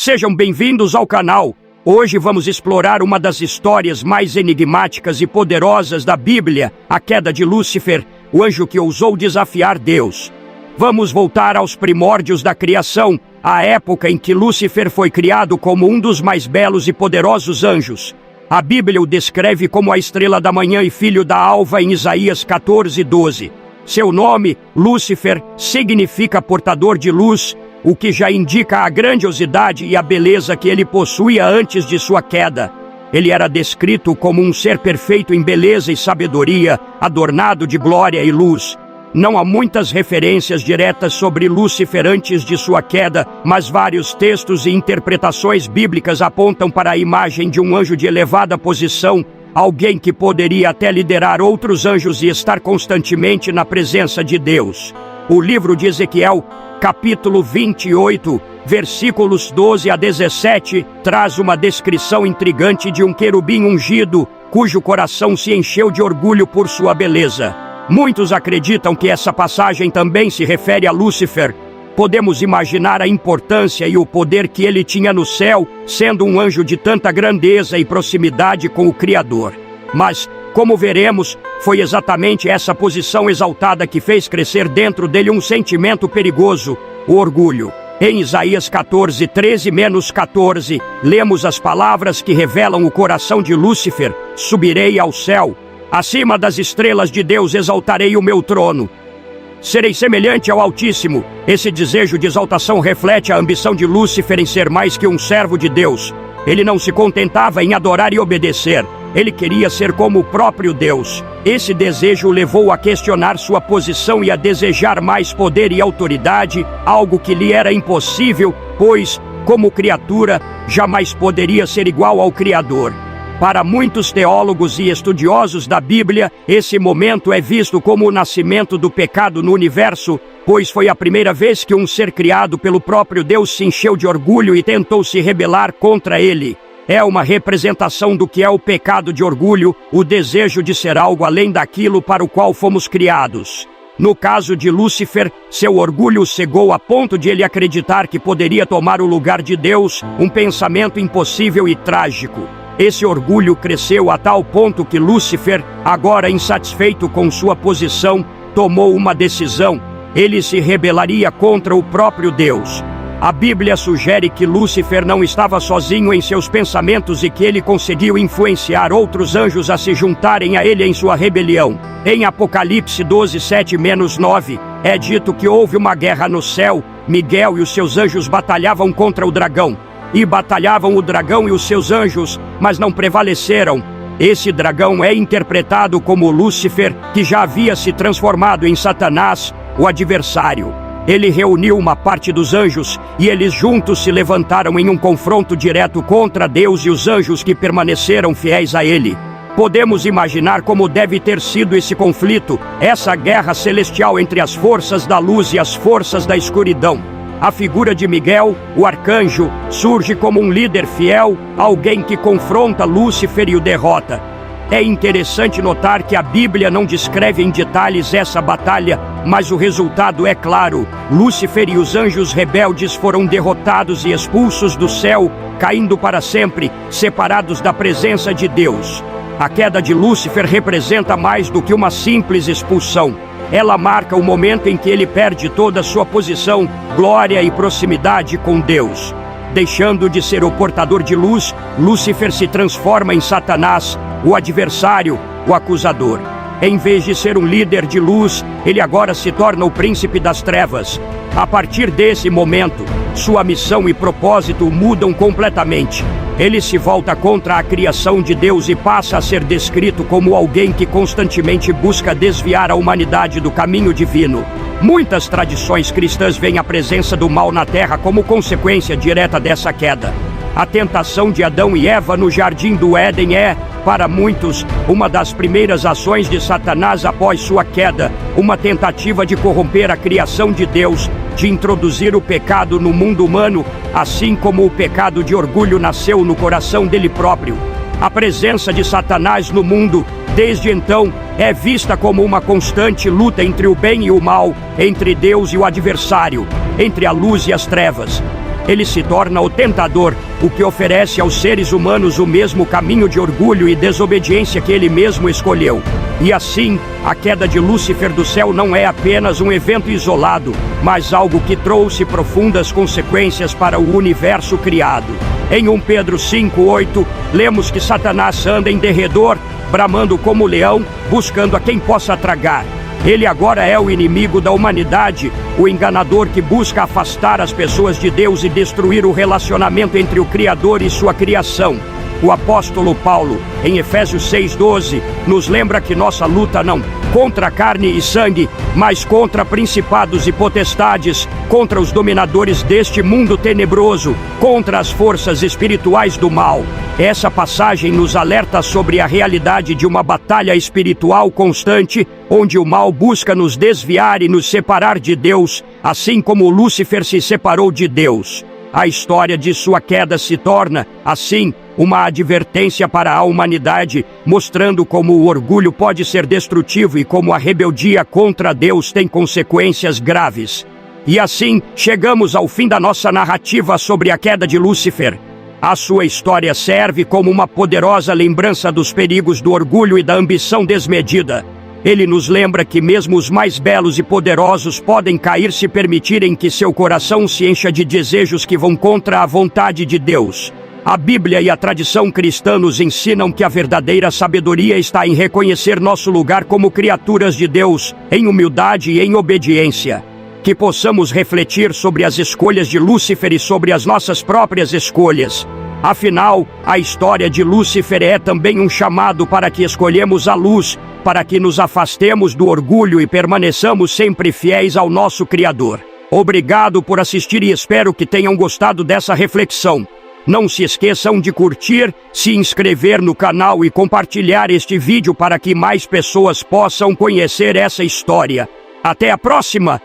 Sejam bem-vindos ao canal. Hoje vamos explorar uma das histórias mais enigmáticas e poderosas da Bíblia, a queda de Lúcifer, o anjo que ousou desafiar Deus. Vamos voltar aos primórdios da criação, à época em que Lúcifer foi criado como um dos mais belos e poderosos anjos. A Bíblia o descreve como a estrela da manhã e filho da alva em Isaías 14:12. Seu nome, Lúcifer, significa portador de luz, o que já indica a grandiosidade e a beleza que ele possuía antes de sua queda. Ele era descrito como um ser perfeito em beleza e sabedoria, adornado de glória e luz. Não há muitas referências diretas sobre Lúcifer antes de sua queda, mas vários textos e interpretações bíblicas apontam para a imagem de um anjo de elevada posição, alguém que poderia até liderar outros anjos e estar constantemente na presença de Deus. O livro de Ezequiel, capítulo 28, versículos 12 a 17, traz uma descrição intrigante de um querubim ungido, cujo coração se encheu de orgulho por sua beleza. Muitos acreditam que essa passagem também se refere a Lúcifer. Podemos imaginar a importância e o poder que ele tinha no céu, sendo um anjo de tanta grandeza e proximidade com o Criador. Mas, como veremos, foi exatamente essa posição exaltada que fez crescer dentro dele um sentimento perigoso, o orgulho. Em Isaías 14:13-14, lemos as palavras que revelam o coração de Lúcifer: subirei ao céu, acima das estrelas de Deus exaltarei o meu trono. Serei semelhante ao Altíssimo. Esse desejo de exaltação reflete a ambição de Lúcifer em ser mais que um servo de Deus. Ele não se contentava em adorar e obedecer. Ele queria ser como o próprio Deus. Esse desejo o levou a questionar sua posição e a desejar mais poder e autoridade, algo que lhe era impossível, pois, como criatura, jamais poderia ser igual ao Criador. Para muitos teólogos e estudiosos da Bíblia, esse momento é visto como o nascimento do pecado no universo, pois foi a primeira vez que um ser criado pelo próprio Deus se encheu de orgulho e tentou se rebelar contra ele. É uma representação do que é o pecado de orgulho, o desejo de ser algo além daquilo para o qual fomos criados. No caso de Lúcifer, seu orgulho o cegou a ponto de ele acreditar que poderia tomar o lugar de Deus, um pensamento impossível e trágico. Esse orgulho cresceu a tal ponto que Lúcifer, agora insatisfeito com sua posição, tomou uma decisão: ele se rebelaria contra o próprio Deus. A Bíblia sugere que Lúcifer não estava sozinho em seus pensamentos e que ele conseguiu influenciar outros anjos a se juntarem a ele em sua rebelião. Em Apocalipse 12:7-9, é dito que houve uma guerra no céu. Miguel e os seus anjos batalhavam contra o dragão. E batalhavam o dragão e os seus anjos, mas não prevaleceram. Esse dragão é interpretado como Lúcifer, que já havia se transformado em Satanás, o adversário. Ele reuniu uma parte dos anjos, e eles juntos se levantaram em um confronto direto contra Deus e os anjos que permaneceram fiéis a ele. Podemos imaginar como deve ter sido esse conflito, essa guerra celestial entre as forças da luz e as forças da escuridão. A figura de Miguel, o arcanjo, surge como um líder fiel, alguém que confronta Lúcifer e o derrota. É interessante notar que a Bíblia não descreve em detalhes essa batalha, mas o resultado é claro: Lúcifer e os anjos rebeldes foram derrotados e expulsos do céu, caindo para sempre, separados da presença de Deus. A queda de Lúcifer representa mais do que uma simples expulsão. Ela marca o momento em que ele perde toda a sua posição, glória e proximidade com Deus. Deixando de ser o portador de luz, Lúcifer se transforma em Satanás, o adversário, o acusador. Em vez de ser um líder de luz, ele agora se torna o príncipe das trevas. A partir desse momento, sua missão e propósito mudam completamente. Ele se volta contra a criação de Deus e passa a ser descrito como alguém que constantemente busca desviar a humanidade do caminho divino. Muitas tradições cristãs veem a presença do mal na terra como consequência direta dessa queda. A tentação de Adão e Eva no Jardim do Éden é, para muitos, uma das primeiras ações de Satanás após sua queda, uma tentativa de corromper a criação de Deus, de introduzir o pecado no mundo humano, assim como o pecado de orgulho nasceu no coração dele próprio. A presença de Satanás no mundo, desde então, é vista como uma constante luta entre o bem e o mal, entre Deus e o adversário, entre a luz e as trevas. ele se torna o tentador, o que oferece aos seres humanos o mesmo caminho de orgulho e desobediência que ele mesmo escolheu. E assim, a queda de Lúcifer do céu não é apenas um evento isolado, mas algo que trouxe profundas consequências para o universo criado. Em 1 Pedro 5:8, lemos que Satanás anda em derredor, bramando como leão, buscando a quem possa tragar. Ele agora é o inimigo da humanidade, o enganador que busca afastar as pessoas de Deus e destruir o relacionamento entre o Criador e sua criação. O apóstolo Paulo, em Efésios 6:12, nos lembra que nossa luta não contra carne e sangue, mas contra principados e potestades, contra os dominadores deste mundo tenebroso, contra as forças espirituais do mal. Essa passagem nos alerta sobre a realidade de uma batalha espiritual constante, onde o mal busca nos desviar e nos separar de Deus, assim como Lúcifer se separou de Deus. A história de sua queda se torna, assim, uma advertência para a humanidade, mostrando como o orgulho pode ser destrutivo e como a rebeldia contra Deus tem consequências graves. E assim, chegamos ao fim da nossa narrativa sobre a queda de Lúcifer. A sua história serve como uma poderosa lembrança dos perigos do orgulho e da ambição desmedida. Ele nos lembra que mesmo os mais belos e poderosos podem cair se permitirem que seu coração se encha de desejos que vão contra a vontade de Deus. A Bíblia e a tradição cristã nos ensinam que a verdadeira sabedoria está em reconhecer nosso lugar como criaturas de Deus, em humildade e em obediência. Que possamos refletir sobre as escolhas de Lúcifer e sobre as nossas próprias escolhas. Afinal, a história de Lúcifer é também um chamado para que escolhemos a luz, para que nos afastemos do orgulho e permaneçamos sempre fiéis ao nosso Criador. Obrigado por assistir e espero que tenham gostado dessa reflexão. Não se esqueçam de curtir, se inscrever no canal e compartilhar este vídeo para que mais pessoas possam conhecer essa história. Até a próxima!